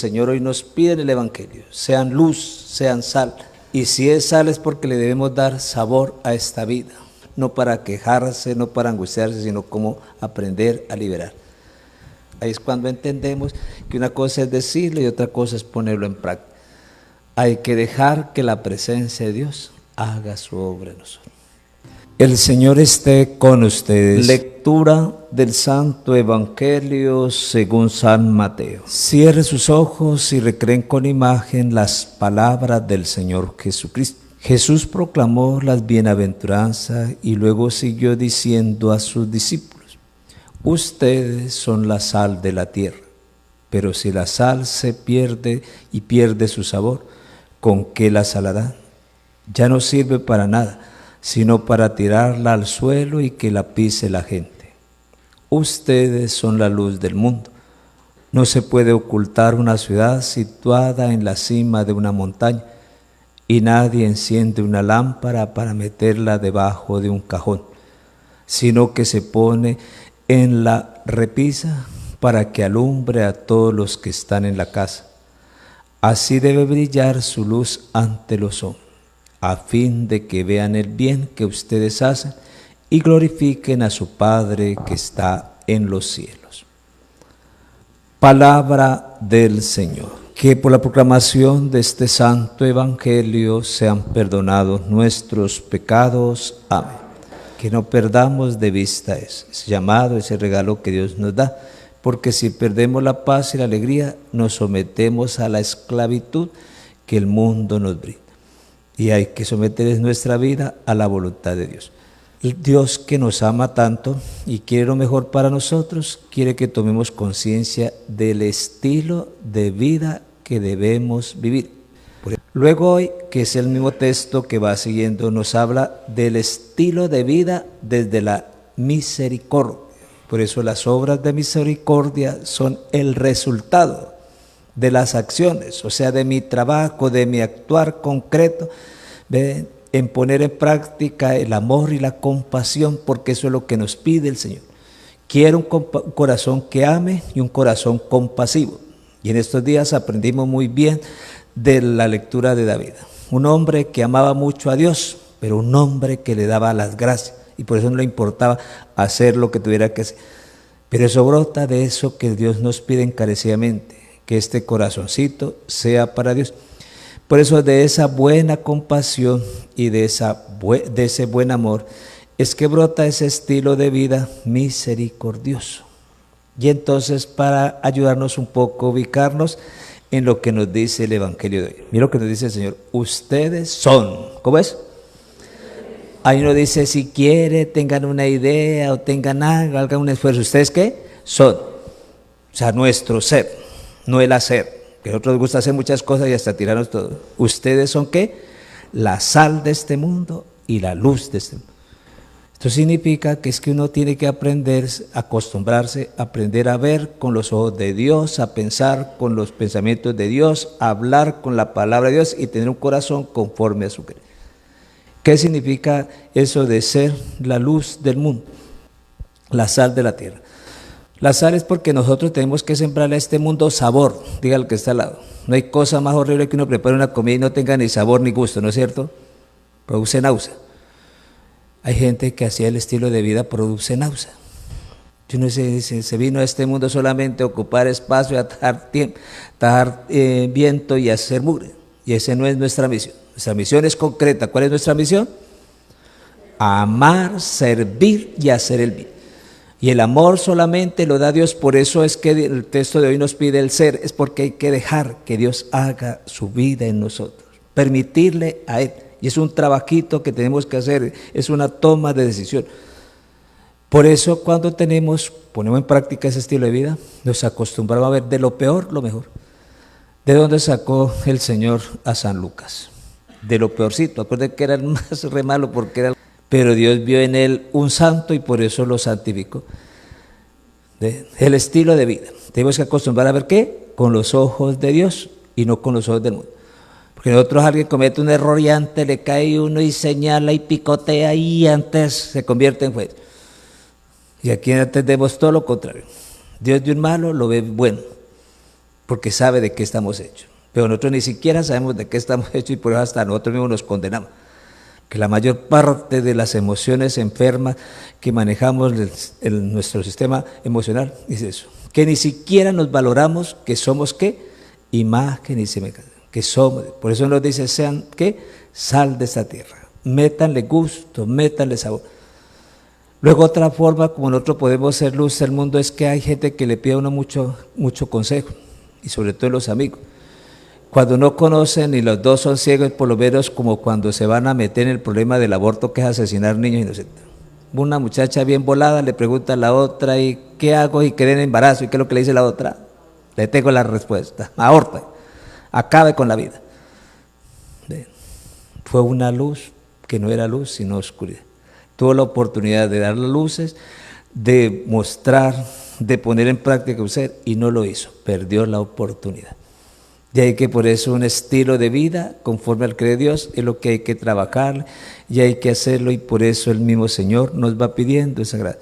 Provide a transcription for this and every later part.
Señor hoy nos pide en el Evangelio, sean luz, sean sal. Y si es sal es porque le debemos dar sabor a esta vida, no para quejarse, no para angustiarse, sino como aprender a liberar. Ahí es cuando entendemos que una cosa es decirlo y otra cosa es ponerlo en práctica. Hay que dejar que la presencia de Dios haga su obra en nosotros. El Señor esté con ustedes. Lectura del Santo Evangelio según San Mateo. Cierre sus ojos y recreen con imagen las palabras del Señor Jesucristo. Jesús proclamó las bienaventuranzas y luego siguió diciendo a sus discípulos: ustedes son la sal de la tierra, pero si la sal se pierde y pierde su sabor, ¿con qué la salarán? Ya no sirve para nada, sino para tirarla al suelo y que la pise la gente. Ustedes son la luz del mundo. No se puede ocultar una ciudad situada en la cima de una montaña, y nadie enciende una lámpara para meterla debajo de un cajón, sino que se pone en la repisa para que alumbre a todos los que están en la casa. Así debe brillar su luz ante los hombres, a fin de que vean el bien que ustedes hacen y glorifiquen a su Padre que está en los cielos. Palabra del Señor. Que por la proclamación de este santo evangelio sean perdonados nuestros pecados. Amén. Que no perdamos de vista ese llamado, ese regalo que Dios nos da, porque si perdemos la paz y la alegría, nos sometemos a la esclavitud que el mundo nos brinda. Y hay que someter nuestra vida a la voluntad de Dios. El Dios que nos ama tanto y quiere lo mejor para nosotros, quiere que tomemos conciencia del estilo de vida que debemos vivir. Luego hoy, que es el mismo texto que va siguiendo, nos habla del estilo de vida desde la misericordia. Por eso las obras de misericordia son el resultado de las acciones, o sea, de mi trabajo, de mi actuar concreto, en poner en práctica el amor y la compasión, porque eso es lo que nos pide el Señor. Quiero un corazón que ame y un corazón compasivo. Y en estos días aprendimos muy bien de la lectura de David, un hombre que amaba mucho a Dios, pero un hombre que le daba las gracias, y por eso no le importaba hacer lo que tuviera que hacer. Pero eso brota de eso que Dios nos pide encarecidamente, que este corazoncito sea para Dios. Por eso de esa buena compasión y de ese buen amor es que brota ese estilo de vida misericordioso. Y entonces, para ayudarnos un poco a ubicarnos en lo que nos dice el Evangelio de hoy. Mira lo que nos dice el Señor: ustedes son, ¿cómo es? Ahí nos dice, si quiere, tengan una idea o tengan algo, hagan un esfuerzo. ¿Ustedes qué? Son. O sea, nuestro ser, no el hacer. Que a nosotros nos gusta hacer muchas cosas y hasta tirarnos todo. ¿Ustedes son qué? La sal de este mundo y la luz de este mundo. Esto significa que es que uno tiene que aprender, acostumbrarse, aprender a ver con los ojos de Dios, a pensar con los pensamientos de Dios, a hablar con la palabra de Dios y tener un corazón conforme a su querer. ¿Qué significa eso de ser la luz del mundo? La sal de la tierra. La sal es porque nosotros tenemos que sembrarle a este mundo sabor, diga el que está al lado. No hay cosa más horrible que uno prepare una comida y no tenga ni sabor ni gusto, ¿no es cierto? Produce náusea. Hay gente que así el estilo de vida produce náusea. Uno se vino a este mundo solamente a ocupar espacio, a tajar viento y a hacer mugre. Y esa no es nuestra misión. Nuestra misión es concreta. ¿Cuál es nuestra misión? Amar, servir y hacer el bien. Y el amor solamente lo da Dios. Por eso es que el texto de hoy nos pide el ser. Es porque hay que dejar que Dios haga su vida en nosotros. Permitirle a Él. Y es un trabajito que tenemos que hacer, es una toma de decisión. Por eso cuando ponemos en práctica ese estilo de vida, nos acostumbramos a ver de lo peor lo mejor. ¿De dónde sacó el Señor a San Lucas? De lo peorcito. Acuérdense que era el más re malo porque era... Pero Dios vio en él un santo y por eso lo santificó. El estilo de vida. Tenemos que acostumbrar a ver ¿qué? Con los ojos de Dios y no con los ojos del mundo. Porque nosotros alguien comete un error y antes le cae uno y señala y picotea y antes se convierte en juez. Y aquí entendemos todo lo contrario. Dios de un malo lo ve bueno. porque sabe de qué estamos hechos. Pero nosotros ni siquiera sabemos de qué estamos hechos y por eso hasta nosotros mismos nos condenamos. Que la mayor parte de las emociones enfermas que manejamos en nuestro sistema emocional es eso. Que ni siquiera nos valoramos que somos ¿qué? Imagen y semejanza. Que somos. Por eso nos dice, sean ¿qué? Sal de esta tierra. Métanle gusto, métanle sabor. Luego otra forma como nosotros podemos ser luz del mundo es que hay gente que le pide a uno mucho consejo. Y sobre todo los amigos. Cuando no conocen y los dos son ciegos, por lo menos como cuando se van a meter en el problema del aborto, que es asesinar niños inocentes. Una muchacha bien volada le pregunta a la otra, ¿y qué hago si queden embarazo? ¿Y qué es lo que le dice la otra? Le tengo la respuesta, aborte, acabe con la vida. Fue una luz que no era luz sino oscuridad. Tuvo la oportunidad de dar las luces, de mostrar, de poner en práctica usted y no lo hizo, perdió la oportunidad. De ahí que por eso un estilo de vida conforme al que de Dios es lo que hay que trabajar y hay que hacerlo y por eso el mismo Señor nos va pidiendo esa gracia.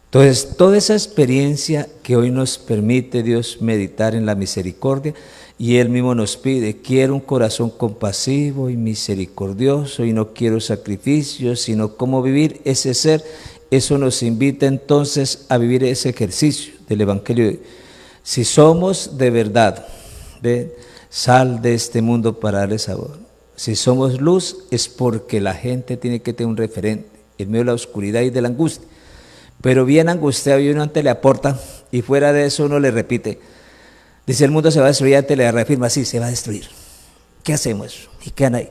Entonces toda esa experiencia que hoy nos permite Dios meditar en la misericordia y Él mismo nos pide, quiero un corazón compasivo y misericordioso y no quiero sacrificios sino cómo vivir ese ser, eso nos invita entonces a vivir ese ejercicio del Evangelio. Si somos de verdad, sal de este mundo para darle sabor. Si somos luz es porque la gente tiene que tener un referente en medio de la oscuridad y de la angustia. Pero bien angustiado y uno antes le aporta y fuera de eso uno le repite. Dice el mundo se va a destruir, antes le reafirma, sí, se va a destruir. ¿Qué hacemos? Y quedan ahí.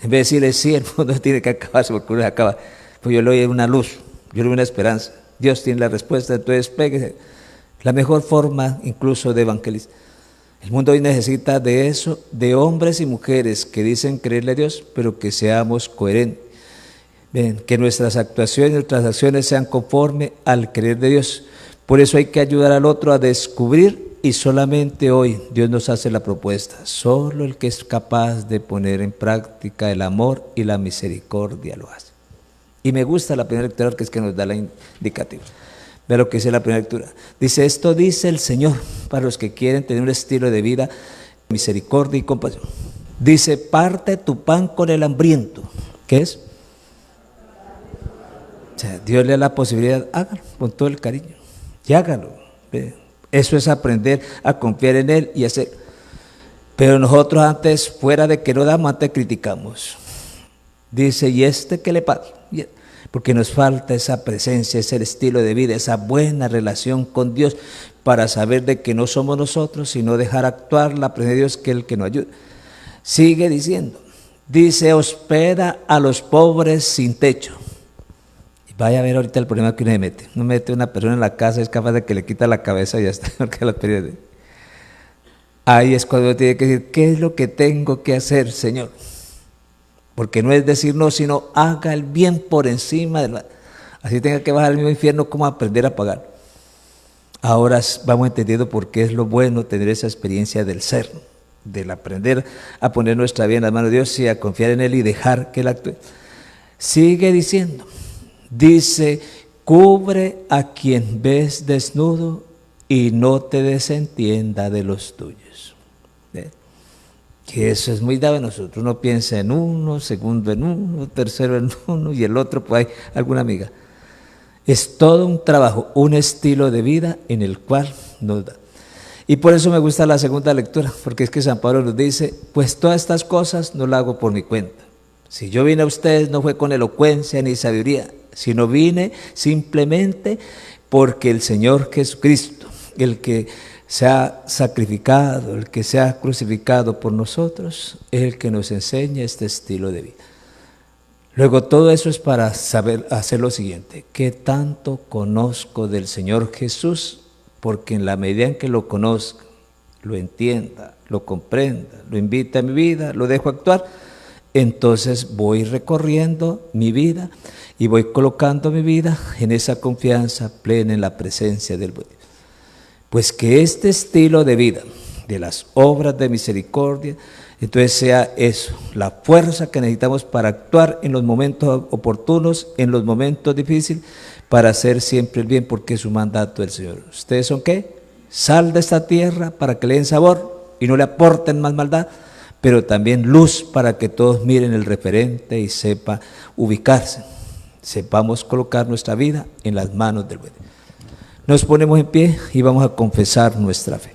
En vez de decirle, sí, el mundo tiene que acabarse porque uno se acaba. Pues yo le doy una luz, yo le doy una esperanza. Dios tiene la respuesta, entonces péguese. La mejor forma incluso de evangelizar. El mundo hoy necesita de eso, de hombres y mujeres que dicen creerle a Dios, pero que seamos coherentes. Ven, que nuestras actuaciones, nuestras acciones sean conforme al creer de Dios. Por eso hay que ayudar al otro a descubrir y solamente hoy Dios nos hace la propuesta. Solo el que es capaz de poner en práctica el amor y la misericordia lo hace. Y me gusta la primera lectura que es que nos da la indicativa. Ve lo que dice la primera lectura. Dice, esto dice el Señor para los que quieren tener un estilo de vida, misericordia y compasión. Dice, parte tu pan con el hambriento. ¿Qué es? O sea, Dios le da la posibilidad, hágalo con todo el cariño. Y hágalo. Eso es aprender a confiar en Él y hacer. Pero nosotros antes, fuera de que no damos, antes criticamos. Dice, ¿y qué le pasa? Porque nos falta esa presencia, ese estilo de vida, esa buena relación con Dios para saber de que no somos nosotros, sino dejar actuar la presencia de Dios, que es el que nos ayuda. Sigue diciendo, dice, hospeda a los pobres sin techo. Y vaya a ver ahorita el problema que uno mete. Uno mete una persona en la casa, es capaz de que le quita la cabeza y ya está. Ahí es cuando uno tiene que decir, ¿qué es lo que tengo que hacer, Señor? Porque no es decir no, sino haga el bien por encima de la... Así tenga que bajar al mismo infierno, ¿cómo aprender a pagar? Ahora vamos entendiendo por qué es lo bueno tener esa experiencia del ser, del aprender a poner nuestra vida en las manos de Dios y a confiar en Él y dejar que Él actúe. Sigue diciendo, dice, cubre a quien ves desnudo y no te desentienda de los tuyos. Que eso es muy dado a nosotros, uno piensa en uno, segundo en uno, tercero en uno y el otro, pues hay alguna amiga. Es todo un trabajo, un estilo de vida en el cual nos da. Y por eso me gusta la segunda lectura, porque es que San Pablo nos dice, pues todas estas cosas no las hago por mi cuenta. Si yo vine a ustedes no fue con elocuencia ni sabiduría, sino vine simplemente porque el Señor Jesucristo, el que se ha sacrificado, el que se ha crucificado por nosotros, es el que nos enseña este estilo de vida. Luego todo eso es para saber hacer lo siguiente, ¿qué tanto conozco del Señor Jesús? Porque en la medida en que lo conozca, lo entienda, lo comprenda, lo invita a mi vida, lo dejo actuar, entonces voy recorriendo mi vida y voy colocando mi vida en esa confianza plena en la presencia del Dios. Pues que este estilo de vida, de las obras de misericordia, entonces sea eso, la fuerza que necesitamos para actuar en los momentos oportunos, en los momentos difíciles, para hacer siempre el bien, porque es un mandato del Señor. ¿Ustedes son qué? sal de esta tierra para que le den sabor y no le aporten más maldad, pero también luz para que todos miren el referente y sepa ubicarse. Sepamos colocar nuestra vida en las manos del buen. Nos ponemos en pie y vamos a confesar nuestra fe.